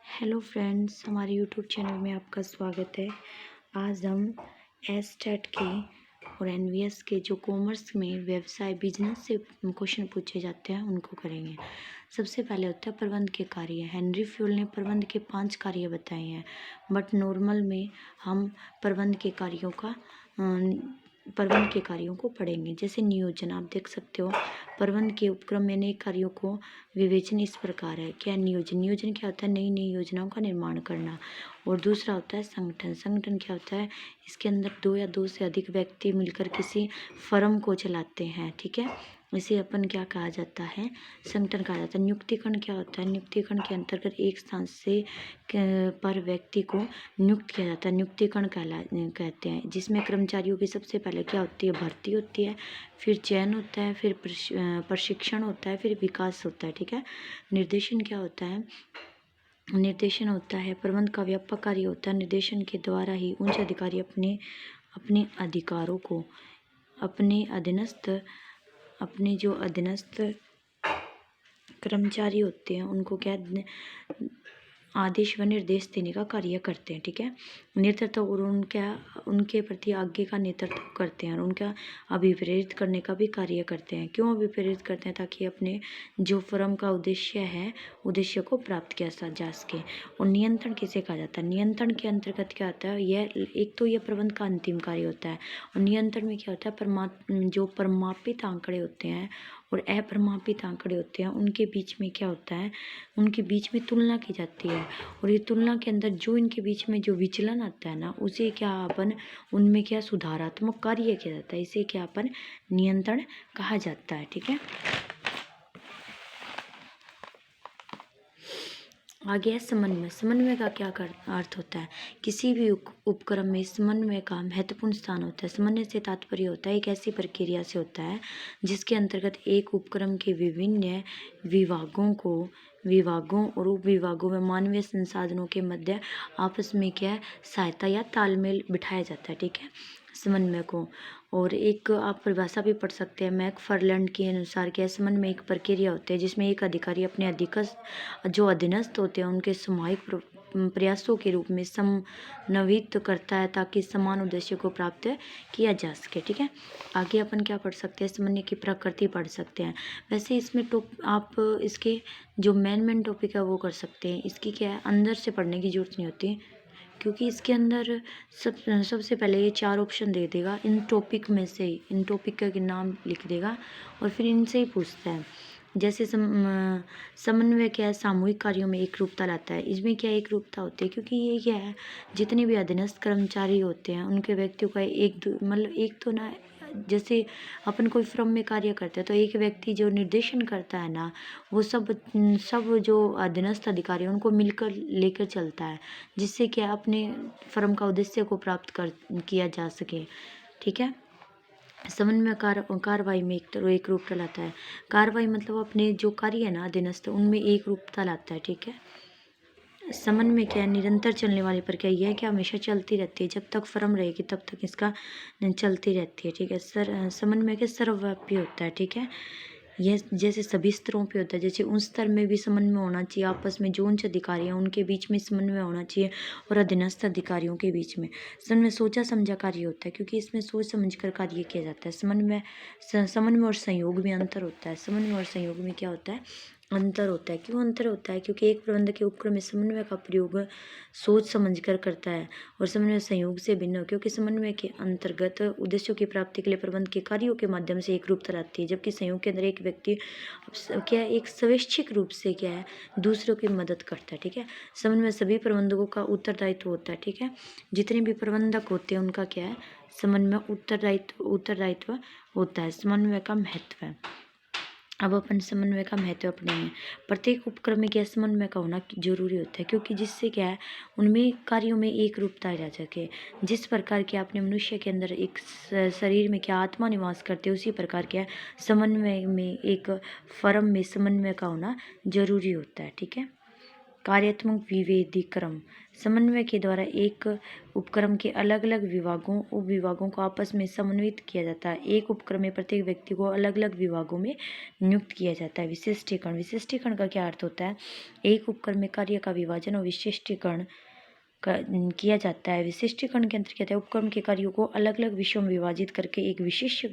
Hello friends, हमारे YouTube channel में आपका स्वागत है। आज हम एसटेट के और एनवीएस के जो कॉमर्स में व्यवसाय बिजनेस से क्वेश्चन पूछे जाते हैं उनको करेंगे। सबसे पहले होता है प्रबंध के कार्य। हेनरी फ्यूल ने प्रबंध के 5 कार्य बताए हैं, बट नॉर्मल में हम प्रबंध के कार्यों को पढ़ेंगे। जैसे नियोजन, आप देख सकते हो प्रबंध के उपक्रम में नए कार्यों को विवेचन इस प्रकार है। क्या नियोजन? नियोजन क्या होता है? नई नई योजनाओं का निर्माण करना। और दूसरा होता है संगठन। संगठन क्या होता है? इसके अंदर 2 या 2 से अधिक व्यक्ति मिलकर किसी फर्म को चलाते हैं, ठीक है। इसे अपन क्या कहा जाता है? संगठन कहा जाता है। नियुक्तिकरण क्या होता है? नियुक्तिकरण के अंतर्गत एक स्थान से पर व्यक्ति को नियुक्त किया जाता है, नियुक्तिकरण कहते हैं। जिसमें कर्मचारियों की सबसे पहले क्या होती है? भर्ती होती है, फिर चयन होता है, फिर प्रशिक्षण होता है, फिर विकास होता है, ठीक है। निर्देशन क्या होता है? निर्देशन होता है प्रबंध का व्यापक कार्य होता है। निर्देशन के द्वारा ही उच्च अधिकारी अपने अधिकारों को अपने जो अधीनस्थ कर्मचारी होते हैं उनको क्या आदेश व निर्देश देने का कार्य करते हैं, ठीक है। नेतृत्व और उनके प्रति आज्ञा का नेतृत्व करते हैं और उनका अभिप्रेरित करने का भी कार्य करते हैं। क्यों अभिप्रेरित करते हैं? ताकि अपने जो फर्म का उद्देश्य है, उद्देश्य को प्राप्त किया जा सके। और नियंत्रण किसे कहा जाता है? नियंत्रण के अंतर्गत क्या आता है? एक तो यह प्रबंध का अंतिम कार्य होता है। और नियंत्रण में क्या होता है? जो परमापित आंकड़े होते हैं और अपरमापित आंकड़े होते हैं, उनके बीच में क्या होता है? उनके बीच में तुलना की जाती है। और ये तुलना के अंदर जो इनके बीच में जो विचलन आता है ना, उसे क्या अपन उनमें क्या सुधारात्मक कार्य किया जाता है। इसे क्या अपन नियंत्रण कहा जाता है, ठीक है। आगे है समन्वय। समन्वय का क्या अर्थ होता है? किसी भी उपक्रम में समन्वय का महत्वपूर्ण स्थान होता है। समन्वय से तात्पर्य होता है एक ऐसी प्रक्रिया से होता है जिसके अंतर्गत एक उपक्रम के विभिन्न विभागों और उप विभागों में मानवीय संसाधनों के मध्य आपस में क्या है? सहायता या तालमेल बिठाया जाता है, ठीक है, समन्वय को। और एक आप परिभाषा भी पढ़ सकते हैं मैकफार्लैंड के अनुसार क्या समन्वय एक प्रक्रिया होती है जिसमें एक अधिकारी अपने जो अधीनस्थ होते हैं उनके सामूहिक प्रयासों के रूप में समन्वित करता है ताकि समान उद्देश्य को प्राप्त किया जा सके, ठीक है। आगे अपन क्या पढ़ सकते हैं? समन्वय की प्रकृति पढ़ सकते हैं। वैसे इसमें आप इसके जो मेन टॉपिक है वो कर सकते हैं। इसकी क्या है, अंदर से पढ़ने की जरूरत नहीं होती क्योंकि इसके अंदर सबसे पहले ये 4 ऑप्शन दे देगा। इन टॉपिक का नाम लिख देगा और फिर इनसे ही पूछता है। जैसे समन्वय क्या है? सामूहिक कार्यों में एक रूपता लाता है। इसमें क्या एक रूपता होती है? क्योंकि ये क्या है, जितने भी अधीनस्थ कर्मचारी होते हैं उनके व्यक्तियों का एक तो ना, जैसे अपन कोई फर्म में कार्य करते हैं तो एक व्यक्ति जो निर्देशन करता है ना, वो सब जो अधीनस्थ अधिकारी हैं उनको मिलकर लेकर चलता है, जिससे क्या अपने फर्म का उद्देश्य को प्राप्त किया जा सके, ठीक है। समन्वय कार्रवाई में एक रूपता लाता है। कार्रवाई मतलब अपने जो कार्य है ना अधीनस्थ, उनमें एक रूपता लाता है, ठीक है। समन्वय क्या है? निरंतर चलने वाली प्रक्रिया। यह क्या हमेशा चलती रहती है, जब तक फर्म रहेगी तब तक इसका चलती रहती है, ठीक है। समन्वय के सर्वव्यापी होता है, ठीक है। यह जैसे सभी स्तरों पे होता है, जैसे उन स्तर में भी समन्वय होना चाहिए। आपस में जो उच्च अधिकारी हैं उनके बीच में समन्वय होना चाहिए और अधीनस्थ अधिकारियों के बीच में। समन्वय सोचा समझा कार्य होता है क्योंकि इसमें सोच समझ कर कार्य किया जाता है। समन्वय और संयोग में अंतर होता है। समन्वय और संयोग में क्या होता है? अंतर होता है। क्यों अंतर होता है? क्योंकि एक प्रबंधक के उपक्रम में समन्वय का प्रयोग सोच समझकर करता है और समन्वय संयोग से भिन्न हो, क्योंकि समन्वय के अंतर्गत उद्देश्यों की प्राप्ति के लिए प्रबंध के कार्यों के माध्यम से एक रूपता लाती है, जबकि संयोग के अंदर एक व्यक्ति क्या है, एक स्वैच्छिक रूप से क्या है, दूसरों की मदद करता है, ठीक है। समन्वय सभी प्रबंधकों का उत्तरदायित्व होता है, ठीक है। जितने भी प्रबंधक होते हैं उनका क्या है? समन्वय उत्तरदायित्व होता है। समन्वय का महत्व है। अब अपन समन्वय का महत्व पढ़ेंगे। प्रत्येक उपक्रम में क्या समन्वय का होना जरूरी होता है, क्योंकि जिससे क्या है उनमें कार्यों में एक रूपता आ सके। जिस प्रकार के आपने मनुष्य के अंदर एक शरीर में क्या आत्मा निवास करते हैं, उसी प्रकार क्या समन्वय में एक फर्म में समन्वय का होना जरूरी होता है, ठीक है। कार्यात्मक विभेदीकरण, समन्वय के द्वारा एक उपक्रम के अलग अलग विभागों उप विभागों को आपस में समन्वित किया जाता है। एक उपक्रम में प्रत्येक व्यक्ति को अलग अलग विभागों में नियुक्त किया जाता है। विशिष्टीकरण, विशिष्टीकरण का क्या अर्थ होता है? एक उपक्रम में कार्य का विभाजन और विशिष्टीकरण किया जाता है। विशिष्टीकरण के अंतर्गत उपक्रम के कार्यों को अलग अलग विषयों में विभाजित करके एक विशिष्ट